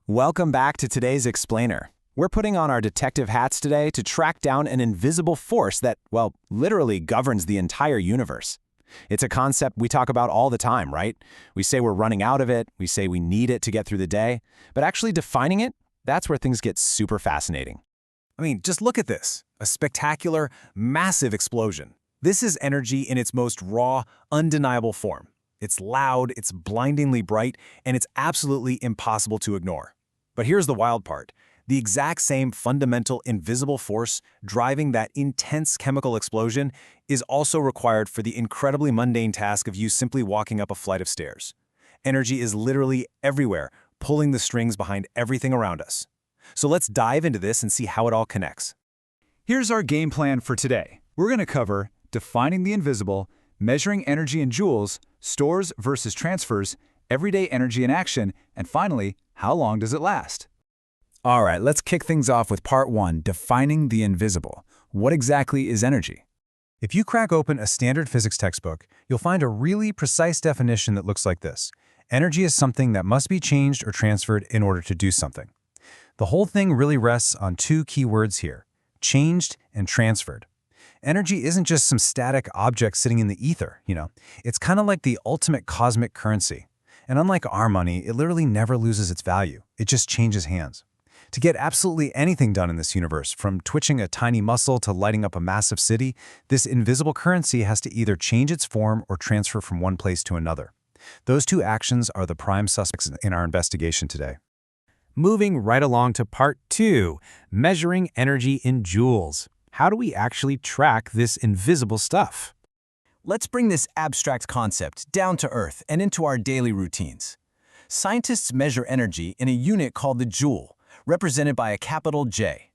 Welcome back to today's Explainer. We're putting on our detective hats today to track down an invisible force that, well, literally governs the entire universe. It's a concept we talk about all the time, right? We say we're running out of it, we say we need it to get through the day, but actually defining it, that's where things get super fascinating. Just look at this. A spectacular, massive explosion. This is energy in its most raw, undeniable form. It's loud, it's blindingly bright, and it's absolutely impossible to ignore. But here's the wild part. The exact same fundamental invisible force driving that intense chemical explosion is also required for the incredibly mundane task of you simply walking up a flight of stairs. Energy is literally everywhere, pulling the strings behind everything around us. So let's dive into this and see how it all connects. Here's our game plan for today. We're going to cover defining the invisible, measuring energy in joules, stores versus transfers, everyday energy in action, and finally, how long does it last? All right, let's kick things off with part 1, defining the invisible. What exactly is energy? If you crack open a standard physics textbook, you'll find a really precise definition that looks like this. Energy is something that must be changed or transferred in order to do something. The whole thing really rests on two key words here: changed and transferred. Energy isn't just some static object sitting in the ether, It's kind of like the ultimate cosmic currency. And unlike our money, it literally never loses its value. It just changes hands. To get absolutely anything done in this universe, from twitching a tiny muscle to lighting up a massive city, this invisible currency has to either change its form or transfer from one place to another. Those two actions are the prime suspects in our investigation today. Moving right along to part 2, measuring energy in joules. How do we actually track this invisible stuff? Let's bring this abstract concept down to earth and into our daily routines. Scientists measure energy in a unit called the joule, represented by a capital J.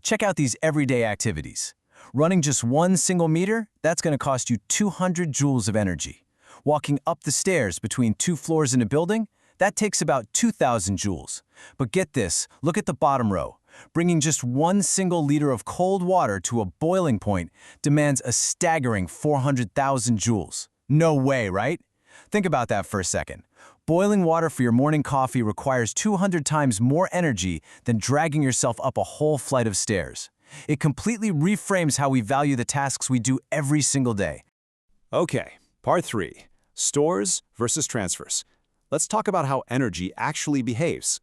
Check out these everyday activities. Running just one single meter, that's going to cost you 200 joules of energy. Walking up the stairs between 2 floors in a building, that takes about 2,000 joules. But get this, look at the bottom row. Bringing just one single liter of cold water to a boiling point demands a staggering 400,000 joules. No way, right? Think about that for a second. Boiling water for your morning coffee requires 200 times more energy than dragging yourself up a whole flight of stairs. It completely reframes how we value the tasks we do every single day. Okay, part 3, stores versus transfers. Let's talk about how energy actually behaves.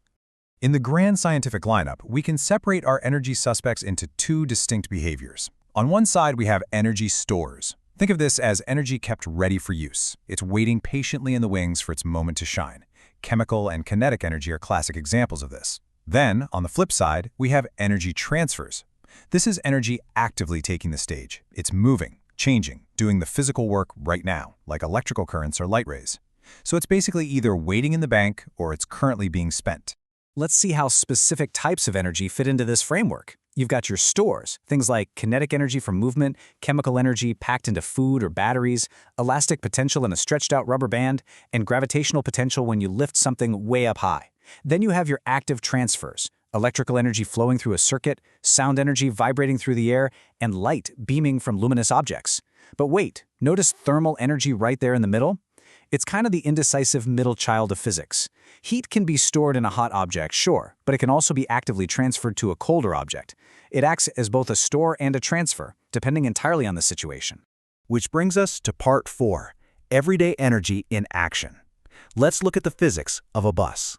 In the grand scientific lineup, we can separate our energy suspects into two distinct behaviors. On one side, we have energy stores. Think of this as energy kept ready for use. It's waiting patiently in the wings for its moment to shine. Chemical and kinetic energy are classic examples of this. Then, on the flip side, we have energy transfers. This is energy actively taking the stage. It's moving, changing, doing the physical work right now, like electrical currents or light rays. So it's basically either waiting in the bank or it's currently being spent. Let's see how specific types of energy fit into this framework. You've got your stores, things like kinetic energy from movement, chemical energy packed into food or batteries, elastic potential in a stretched-out rubber band, and gravitational potential when you lift something way up high. Then you have your active transfers, electrical energy flowing through a circuit, sound energy vibrating through the air, and light beaming from luminous objects. But wait, notice thermal energy right there in the middle? It's kind of the indecisive middle child of physics. Heat can be stored in a hot object, sure, but it can also be actively transferred to a colder object. It acts as both a store and a transfer, depending entirely on the situation. Which brings us to part 4, everyday energy in action. Let's look at the physics of a bus.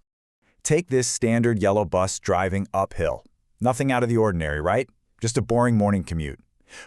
Take this standard yellow bus driving uphill. Nothing out of the ordinary, right? Just a boring morning commute.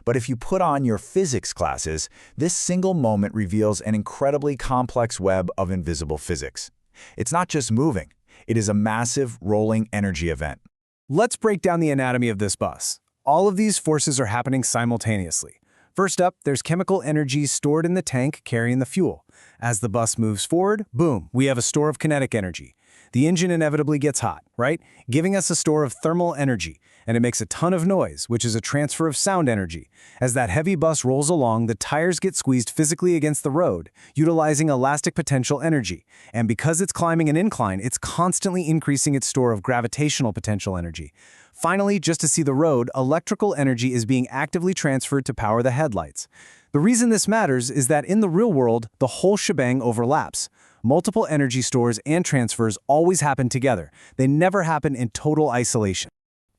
But if you put on your physics classes, this single moment reveals an incredibly complex web of invisible physics. It's not just moving, it is a massive rolling energy event. Let's break down the anatomy of this bus. All of these forces are happening simultaneously. First up, there's chemical energy stored in the tank carrying the fuel. As the bus moves forward, boom, we have a store of kinetic energy. The engine inevitably gets hot, right? Giving us a store of thermal energy, and it makes a ton of noise, which is a transfer of sound energy. As that heavy bus rolls along, the tires get squeezed physically against the road, utilizing elastic potential energy. And because it's climbing an incline, it's constantly increasing its store of gravitational potential energy. Finally, just to see the road, electrical energy is being actively transferred to power the headlights. The reason this matters is that in the real world, the whole shebang overlaps. Multiple energy stores and transfers always happen together. They never happen in total isolation.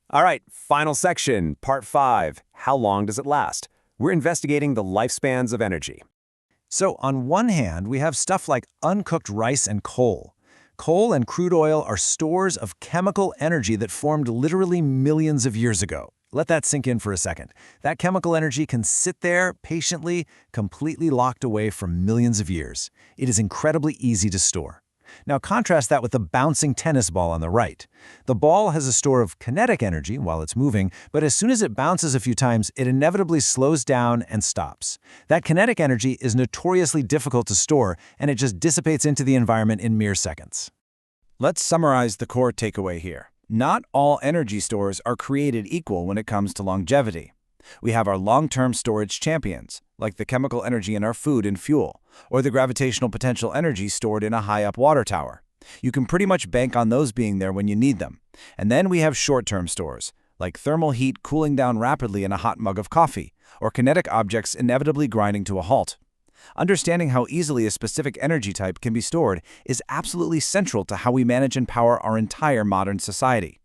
All right, final section, part 5. How long does it last? We're investigating the lifespans of energy. So on one hand, we have stuff like uncooked rice and coal. Coal and crude oil are stores of chemical energy that formed literally millions of years ago. Let that sink in for a second. That chemical energy can sit there patiently, completely locked away for millions of years. It is incredibly easy to store. Now contrast that with the bouncing tennis ball on the right. The ball has a store of kinetic energy while it's moving, but as soon as it bounces a few times, it inevitably slows down and stops. That kinetic energy is notoriously difficult to store, and it just dissipates into the environment in mere seconds. Let's summarize the core takeaway here. Not all energy stores are created equal when it comes to longevity. We have our long-term storage champions, like the chemical energy in our food and fuel, or the gravitational potential energy stored in a high-up water tower. You can pretty much bank on those being there when you need them. And then we have short-term stores, like thermal heat cooling down rapidly in a hot mug of coffee, or kinetic objects inevitably grinding to a halt. Understanding how easily a specific energy type can be stored is absolutely central to how we manage and power our entire modern society.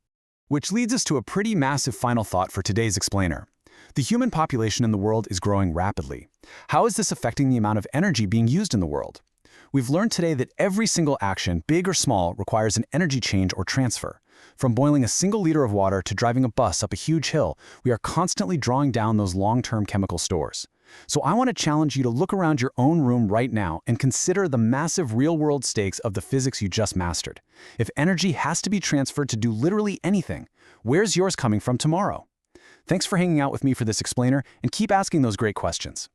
Which leads us to a pretty massive final thought for today's explainer. The human population in the world is growing rapidly. How is this affecting the amount of energy being used in the world? We've learned today that every single action, big or small, requires an energy change or transfer. From boiling a single liter of water to driving a bus up a huge hill, we are constantly drawing down those long-term chemical stores. So I want to challenge you to look around your own room right now and consider the massive real-world stakes of the physics you just mastered. If energy has to be transferred to do literally anything, where's yours coming from tomorrow? Thanks for hanging out with me for this explainer, and keep asking those great questions.